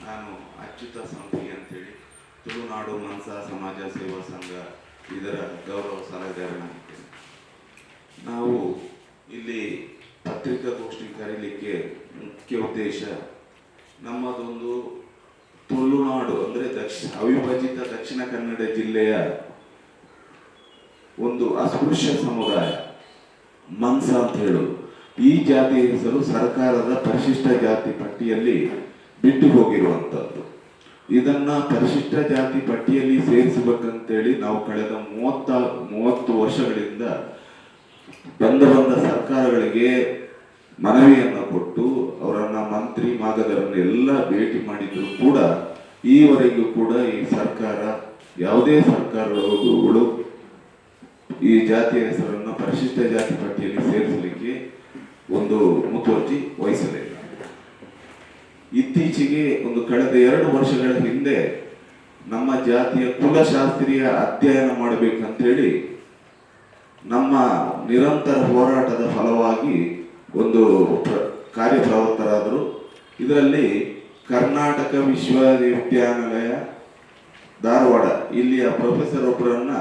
ನಾನು ಅಚ್ಯುತ ಸಂಪಿ ಅಂತೇಳಿ ತುಳುನಾಡು ಮನ್ಸಾ ಸಮಾಜ ಸೇವಾ ಸಂಘ ಇದರ ಗೌರವ ಸಲಹೆಗಾರನಾಗಿದ್ದೇನೆ. ನಾವು ಇಲ್ಲಿ ಪತ್ರಿಕಾಗೋಷ್ಠಿ ಕರೀಲಿಕ್ಕೆ ಮುಖ್ಯ ಉದ್ದೇಶ ನಮ್ಮದೊಂದು ತುಳುನಾಡು ಅಂದರೆ ಅವಿಭಜಿತ ದಕ್ಷಿಣ ಕನ್ನಡ ಜಿಲ್ಲೆಯ ಒಂದು ಅಸ್ಪೃಶ್ಯ ಸಮುದಾಯ ಮನ್ಸಾ ಅಂತ ಹೇಳುದು. ಈ ಜಾತಿಯ ಹೆಸರು ಸರ್ಕಾರದ ಪರಿಶಿಷ್ಟ ಜಾತಿ ಪಟ್ಟಿಯಲ್ಲಿ ಬಿಟ್ಟು ಹೋಗಿರುವಂತದ್ದು. ಇದನ್ನ ಪರಿಶಿಷ್ಟ ಜಾತಿ ಪಟ್ಟಿಯಲ್ಲಿ ಸೇರಿಸಬೇಕಂತೇಳಿ ನಾವು ಕಳೆದ 30 ವರ್ಷಗಳಿಂದ ಬಂದ ಸರ್ಕಾರಗಳಿಗೆ ಮನವಿಯನ್ನು ಕೊಟ್ಟು ಅವರನ್ನ ಮಂತ್ರಿ ಮಾಗದರನ್ನು ಎಲ್ಲ ಭೇಟಿ ಮಾಡಿದ್ರು ಕೂಡ ಈವರೆಗೂ ಕೂಡ ಈ ಸರ್ಕಾರ ಯಾವುದೇ ಸರ್ಕಾರಗಳು ಈ ಜಾತಿಯ ಹೆಸರನ್ನು ಪರಿಶಿಷ್ಟ ಜಾತಿ ಪಟ್ಟಿಯಲ್ಲಿ ಸೇರಿಸಲಿಕ್ಕೆ ಒಂದು ಮುತುವರ್ಜಿ ವಹಿಸಲಿಲ್ಲ. ಇತ್ತೀಚೆಗೆ ಒಂದು ಕಳೆದ 2 ವರ್ಷಗಳ ಹಿಂದೆ ನಮ್ಮ ಜಾತಿಯ ಕುಲಶಾಸ್ತ್ರೀಯ ಅಧ್ಯಯನ ಮಾಡಬೇಕಂತ ಹೇಳಿ ನಮ್ಮ ನಿರಂತರ ಹೋರಾಟದ ಫಲವಾಗಿ ಒಂದು ಕಾರ್ಯಪ್ರವೃತ್ತರಾದರು. ಇದರಲ್ಲಿ ಕರ್ನಾಟಕ ವಿಶ್ವವಿದ್ಯಾನಿಲಯ ಧಾರವಾಡ ಇಲ್ಲಿಯ ಪ್ರೊಫೆಸರ್ ಒಬ್ಬರನ್ನ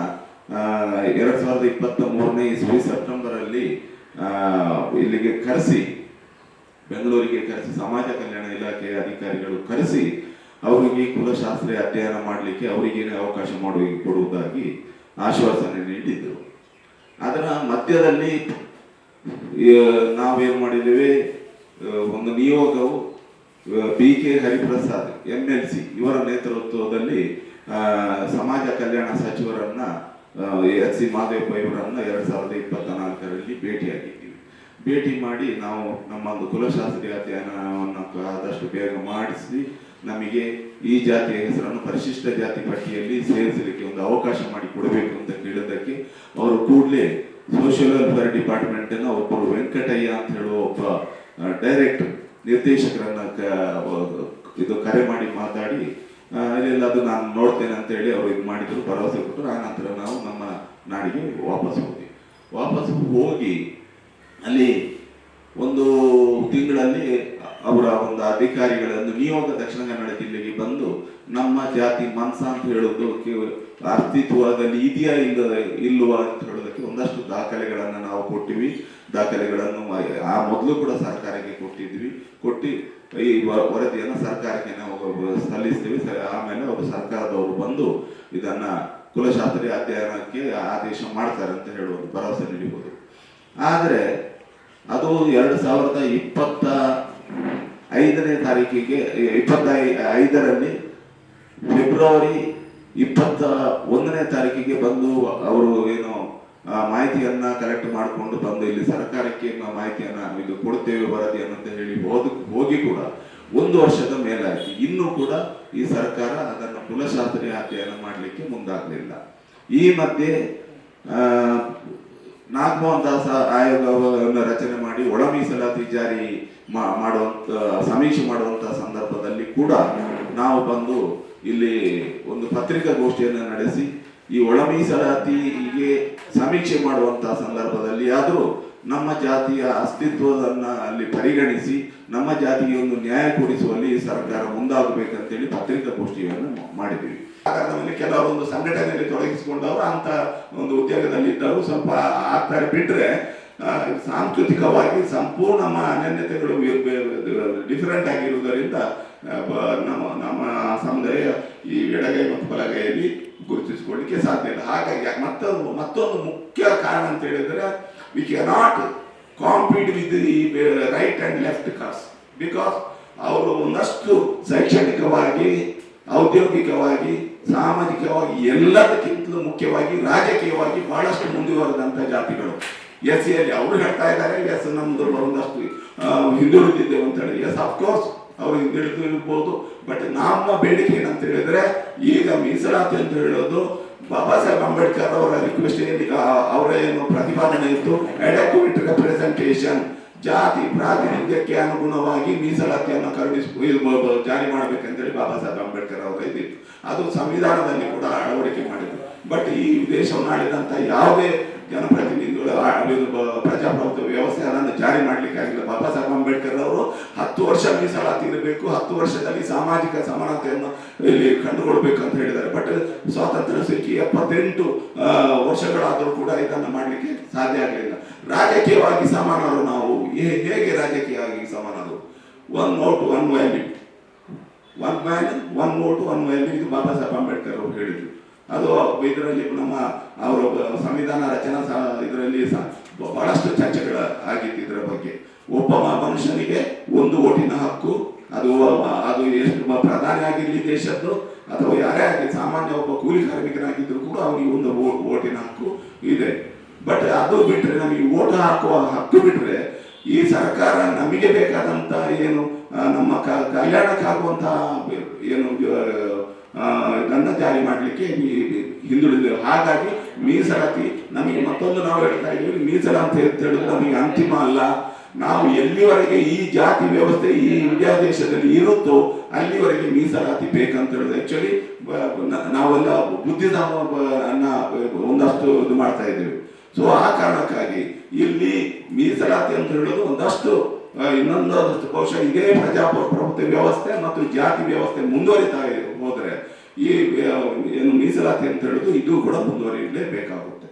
2023ನೇ ಇಸ್ವಿ ಸೆಪ್ಟೆಂಬರ್ ಅಲ್ಲಿ ಇಲ್ಲಿಗೆ ಕರೆಸಿ, ಬೆಂಗಳೂರಿಗೆ ಕರೆಸಿ, ಸಮಾಜ ಕಲ್ಯಾಣ ಇಲಾಖೆಯ ಅಧಿಕಾರಿಗಳು ಕರೆಸಿ ಅವರಿಗೆ ಕುಲಶಾಸ್ತ್ರೀಯ ಅಧ್ಯಯನ ಮಾಡಲಿಕ್ಕೆ ಅವರಿಗೇನೆ ಅವಕಾಶ ಕೊಡುವುದಾಗಿ ಆಶ್ವಾಸನೆ ನೀಡಿದ್ರು. ಅದರ ಮಧ್ಯದಲ್ಲಿ ನಾವೇನು ಮಾಡಿದ್ದೇವೆ, ಒಂದು ನಿಯೋಗವು BK ಹರಿಪ್ರಸಾದ್ MLC ಇವರ ನೇತೃತ್ವದಲ್ಲಿ ಸಮಾಜ ಕಲ್ಯಾಣ ಸಚಿವರನ್ನ SC ಮಾದೇವಪ್ಪ ಇವರನ್ನ 2024ರಲ್ಲಿ ಭೇಟಿಯಾಗಿದ್ದೀವಿ. ಭೇಟಿ ಮಾಡಿ ನಾವು ನಮ್ಮ ಒಂದು ಕುಲಶಾಸ್ತ್ರೀಯ ಅಧ್ಯಯನವನ್ನು ಆದಷ್ಟು ಬೇಗ ಮಾಡಿಸಿ ನಮಗೆ ಈ ಜಾತಿಯ ಹೆಸರನ್ನು ಪರಿಶಿಷ್ಟ ಜಾತಿ ಪಟ್ಟಿಯಲ್ಲಿ ಸೇರಿಸಲಿಕ್ಕೆ ಒಂದು ಅವಕಾಶ ಮಾಡಿ ಕೊಡಬೇಕು ಅಂತ ಕೇಳಿದ್ದಕ್ಕೆ ಅವರು ಕೂಡಲೇ ಸೋಷಿಯಲ್ ವೆಲ್ಫೇರ್ ಡಿಪಾರ್ಟ್ಮೆಂಟಿನ ಒಬ್ಬರು ವೆಂಕಟಯ್ಯ ಅಂತ ಹೇಳುವ ಒಬ್ಬ ಡೈರೆಕ್ಟರ್ ನಿರ್ದೇಶಕರನ್ನ ಇದು ಕರೆ ಮಾಡಿ ಮಾತಾಡಿ ಇಲ್ಲ ಅದು ನಾನು ನೋಡ್ತೇನೆ ಅಂತ ಹೇಳಿ ಅವರು ಇದು ಮಾಡಿದ್ರು, ಭರವಸೆ ಕೊಟ್ಟರು. ಆ ನಂತರ ನಾವು ನಮ್ಮ ನಾಡಿಗೆ ವಾಪಸ್ ಹೋಗಿ ಅಲ್ಲಿ ಒಂದು ತಿಂಗಳಲ್ಲಿ ಅವರ ಒಂದು ಅಧಿಕಾರಿಗಳನ್ನು ನಿಯೋಗ ದಕ್ಷಿಣ ಕನ್ನಡ ಜಿಲ್ಲೆಗೆ ಬಂದು ನಮ್ಮ ಜಾತಿ ಮನ್ಸಾ ಅಂತ ಹೇಳೋದು ಅಸ್ತಿತ್ವದಲ್ಲಿ ಇದೆಯಾ ಇಲ್ವಾ ಅಂತ ಹೇಳೋದಕ್ಕೆ ಒಂದಷ್ಟು ದಾಖಲೆಗಳನ್ನು ನಾವು ಕೊಟ್ಟಿವಿ. ದಾಖಲೆಗಳನ್ನು ಆ ಮೊದಲು ಕೂಡ ಸರ್ಕಾರಕ್ಕೆ ಕೊಟ್ಟು ಈ ವರದಿಯನ್ನು ಸರ್ಕಾರಕ್ಕೆ ನಾವು ಸಲ್ಲಿಸ್ತೀವಿ. ಆಮೇಲೆ ಅವರು ಸರ್ಕಾರದವರು ಬಂದು ಇದನ್ನ ಕುಲಶಾಸ್ತ್ರೀಯ ಅಧ್ಯಯನಕ್ಕೆ ಆದೇಶ ಮಾಡ್ತಾರೆ ಅಂತ ಹೇಳುವ ಭರವಸೆ ನೀಡಬಹುದು. ಆದರೆ ಅದು 2025ನೇ ತಾರೀಕಿಗೆ 25ರಲ್ಲಿ ಫೆಬ್ರವರಿ 21ನೇ ತಾರೀಕಿಗೆ ಬಂದು ಅವರು ಏನು ಮಾಹಿತಿಯನ್ನ ಕಲೆಕ್ಟ್ ಮಾಡಿಕೊಂಡು ಬಂದು ಇಲ್ಲಿ ಸರ್ಕಾರಕ್ಕೆ ಮಾಹಿತಿಯನ್ನ ಇದು ಕೊಡ್ತೇವೆ ವರದಿಯನ್ನು ಅಂತ ಹೇಳಿ ಹೋಗಿ ಕೂಡ 1 ವರ್ಷದ ಮೇಲಾಯಿತು. ಇನ್ನೂ ಕೂಡ ಈ ಸರ್ಕಾರ ಅದನ್ನು ಕುಲಶಾಸ್ತ್ರೀಯ ಅಧ್ಯಯನ ಮಾಡಲಿಕ್ಕೆ ಮುಂದಾಗಲಿಲ್ಲ. ಈ ಮಧ್ಯೆ ನಾಗಮೋಹನ್ ದಾಸ್ ಆಯೋಗವನ್ನು ರಚನೆ ಮಾಡಿ ಒಳ ಮೀಸಲಾತಿ ಜಾರಿ ಮಾಡುವಂತ ಸಮೀಕ್ಷೆ ಮಾಡುವಂತ ಸಂದರ್ಭದಲ್ಲಿ ಕೂಡ ನಾವು ಬಂದು ಇಲ್ಲಿ ಒಂದು ಪತ್ರಿಕಾಗೋಷ್ಠಿಯನ್ನು ನಡೆಸಿ ಈ ಒಳ ಮೀಸಲಾತಿಗೆ ಸಮೀಕ್ಷೆ ಮಾಡುವಂತಹ ಸಂದರ್ಭದಲ್ಲಿ ಆದರೂ ನಮ್ಮ ಜಾತಿಯ ಅಸ್ತಿತ್ವದನ್ನ ಅಲ್ಲಿ ಪರಿಗಣಿಸಿ ನಮ್ಮ ಜಾತಿಗೆ ಒಂದು ನ್ಯಾಯ ಕೊಡಿಸುವಲ್ಲಿ ಸರ್ಕಾರ ಮುಂದಾಗಬೇಕಂತೇಳಿ ಪತ್ರಿಕಾಗೋಷ್ಠಿಯನ್ನು ಮಾಡಿದ್ದೀವಿ. ಹಾಗಾಗಿ ಕೆಲವೊಂದು ಸಂಘಟನೆಯಲ್ಲಿ ತೊಡಗಿಸಿಕೊಂಡವರು ಅಂತ ಒಂದು ಉದ್ಯೋಗದಲ್ಲಿ ಇದ್ದವರು ಸ್ವಲ್ಪ ಆಗ್ತಾರೆ. ಬಿಟ್ರೆ ಸಾಂಸ್ಕೃತಿಕವಾಗಿ ಸಂಪೂರ್ಣ ನಮ್ಮ ಅನನ್ಯತೆಗಳು ಡಿಫರೆಂಟ್ ಆಗಿರುವುದರಿಂದ ನಮ್ಮ ಸಮುದಾಯ ಈ ಎಡಗೈ ಮತ್ತು ಬಲಗೈಯಲ್ಲಿ ಗುರುತಿಸಿಕೊಳ್ಳಿಕ್ಕೆ ಸಾಧ್ಯ ಇಲ್ಲ. ಹಾಗಾಗಿ ಮತ್ತೊಂದು ಮುಖ್ಯ ಕಾರಣ ಅಂತ ಹೇಳಿದ್ರೆ V cannot compete with the right and left cost, because ಅವರು ಒಂದಷ್ಟು ಶೈಕ್ಷಣಿಕವಾಗಿ, ಔದ್ಯೋಗಿಕವಾಗಿ, ಸಾಮಾಜಿಕವಾಗಿ ಎಲ್ಲದಕ್ಕಿಂತಲೂ ಮುಖ್ಯವಾಗಿ ರಾಜಕೀಯವಾಗಿ ಬಹಳಷ್ಟು ಮುಂದುವರೆದಂತ ಜಾತಿಗಳು. SCಯಲ್ಲಿ ಅವರು ಹೇಳ್ತಾ ಇದ್ದಾರೆ ಎಸ್ ನಮ್ದು ಒಂದಷ್ಟು ಹಿಂದುಳಿದಿದ್ದೇವೆ ಅಂತ ಹೇಳಿ. ಎಸ್ ಅಫ್ಕೋರ್ಸ್ ಅವರು ಹಿಂದುಳಿದಿರ್ಬೋದು, ಬಟ್ ನಮ್ಮ ಬೇಡಿಕೆ ಏನಂತ ಹೇಳಿದ್ರೆ ಈಗ ಮೀಸಲಾತಿ ಅಂತ ಹೇಳೋದು ಬಾಬಾ ಸಾಹೇಬ್ ಅಂಬೇಡ್ಕರ್ ಅವರ ರಿಕ್ವೆಸ್ಟ್ ಅವರ ಏನು ಪ್ರತಿಪಾದನೆ ಇತ್ತು, ಅಡೆಕ್ವೇಟ್ ರೆಪ್ರೆಸೆಂಟೇಷನ್, ಜಾತಿ ಪ್ರಾತಿನಿಧ್ಯಕ್ಕೆ ಅನುಗುಣವಾಗಿ ಮೀಸಲಾತಿಯನ್ನು ಜಾರಿ ಮಾಡಬೇಕಂತೇಳಿ ಬಾಬಾ ಸಾಹೇಬ್ ಅಂಬೇಡ್ಕರ್ ಅವರ ಇದಿತ್ತು. ಅದು ಸಂವಿಧಾನದಲ್ಲಿ ಕೂಡ ಅಳವಡಿಕೆ ಮಾಡಿದ್ರು. ಬಟ್ ಈ ದೇಶವನ್ನು ಆಳಿದಂತ ಯಾವುದೇ ಜನಪ್ರತಿನಿಧಿಗಳು ಪ್ರಜಾಪ್ರಭುತ್ವ ವ್ಯವಸ್ಥೆ ಅದನ್ನು ಜಾರಿ ಮಾಡಲಿಕ್ಕೆ ಆಗಿಲ್ಲ. ಬಾಬಾ ಸಾಹೇಬ್ ಅಂಬೇಡ್ಕರ್ ಅವರು 10 ವರ್ಷ ಮೀಸಲಾತಿ ಇರಬೇಕು, 10 ವರ್ಷದಲ್ಲಿ ಸಾಮಾಜಿಕ ಸಮಾನತೆಯನ್ನು ಇಲ್ಲಿ ಕಂಡುಕೊಳ್ಬೇಕು ಅಂತ ಹೇಳಿದ್ದಾರೆ. ಬಟ್ ಸ್ವಾತಂತ್ರ್ಯ ಸಿಕ್ಕಿ 78 ವರ್ಷಗಳಾದರೂ ಕೂಡ ಇದನ್ನು ಮಾಡಲಿಕ್ಕೆ ಸಾಧ್ಯ ಆಗಲಿಲ್ಲ. ರಾಜಕೀಯವಾಗಿ ಸಮಾನರು ನಾವು ಹೇಗೆ ರಾಜಕೀಯವಾಗಿ ಸಮಾನರು? 1 vote 1 value, 1 man 1 vote 1 value, ಇದು ಬಾಬಾ ಸಾಹೇಬ್ ಅಂಬೇಡ್ಕರ್ ಅವರು ಹೇಳಿದ್ರು. ಅದು ಇದರಲ್ಲಿ ನಮ್ಮ ಅವರ ಸಂವಿಧಾನ ರಚನಾ ಇದರಲ್ಲಿ ಬಹಳಷ್ಟು ಚರ್ಚೆಗಳ ಆಗಿತ್ತು ಇದರ ಬಗ್ಗೆ. ಒಬ್ಬ ಮನುಷ್ಯನಿಗೆ 1 ಓಟಿನ ಹಕ್ಕು, ಅದು ಎಷ್ಟು ಪ್ರಧಾನಿ ಆಗಿರಲಿ ದೇಶದ್ದು ಅಥವಾ ಯಾರೇ ಆಗಲಿ, ಸಾಮಾನ್ಯ ಒಬ್ಬ ಕೂಲಿ ಕಾರ್ಮಿಕರಾಗಿದ್ರು ಕೂಡ ಅವನಿಗೆ 1 ಓಟಿನ ಹಕ್ಕು ಇದೆ. ಬಟ್ ಅದು ಬಿಟ್ಟರೆ ನಮಗೆ ಓಟ್ ಹಾಕುವ ಹಕ್ಕು ಬಿಟ್ಟರೆ ಈ ಸರ್ಕಾರ ನಮಗೆ ಬೇಕಾದಂತ ಏನು ನಮ್ಮ ಕಲ್ಯಾಣಕ್ಕಾಗುವಂತಹ ಏನು ಇದನ್ನ ಜಾರಿ ಮಾಡಲಿಕ್ಕೆ ಹಿಂದುಳಿದೆವು. ಹಾಗಾಗಿ ಮೀಸಲಾತಿ ನಮಗೆ ಮತ್ತೊಂದು ನಾವು ಹೇಳ್ತಾ ಇದ್ದೀವಿ, ಮೀಸಲಾತಿ ಅಂತ ಹೇಳಿದ್ರೆ ನಮಗೆ ಅಂತಿಮ ಅಲ್ಲ. ನಾವು ಎಲ್ಲಿವರೆಗೆ ಈ ಜಾತಿ ವ್ಯವಸ್ಥೆ ಈ ಇಂಡಿಯಾ ದೇಶದಲ್ಲಿ ಇರುತ್ತೋ ಅಲ್ಲಿವರೆಗೆ ಮೀಸಲಾತಿ ಬೇಕಂತ ಹೇಳಿದ್ರೆ ಆಕ್ಚುಲಿ ನಾವೆಲ್ಲ ಬುದ್ಧಿಧರ್ಮನ್ನ ಒಂದಷ್ಟು ಇದು ಮಾಡ್ತಾ ಇದ್ದೇವೆ. ಸೊ ಆ ಕಾರಣಕ್ಕಾಗಿ ಇಲ್ಲಿ ಮೀಸಲಾತಿ ಅಂತ ಹೇಳೋದು ಒಂದಷ್ಟು ಇನ್ನೊಂದಷ್ಟು ಬಹುಶಃ ಇದೇ ಪ್ರಜಾಪ್ರಭುತ್ವ ವ್ಯವಸ್ಥೆ ಮತ್ತು ಜಾತಿ ವ್ಯವಸ್ಥೆ ಮುಂದುವರಿತಾ ಹೋದರೆ ಈ ಏನು ಮೀಸಲಾತಿ ಅಂತ ಹೇಳೋದು ಇದು ಕೂಡ ಮುಂದುವರಿಯಲೇಬೇಕಾಗುತ್ತೆ.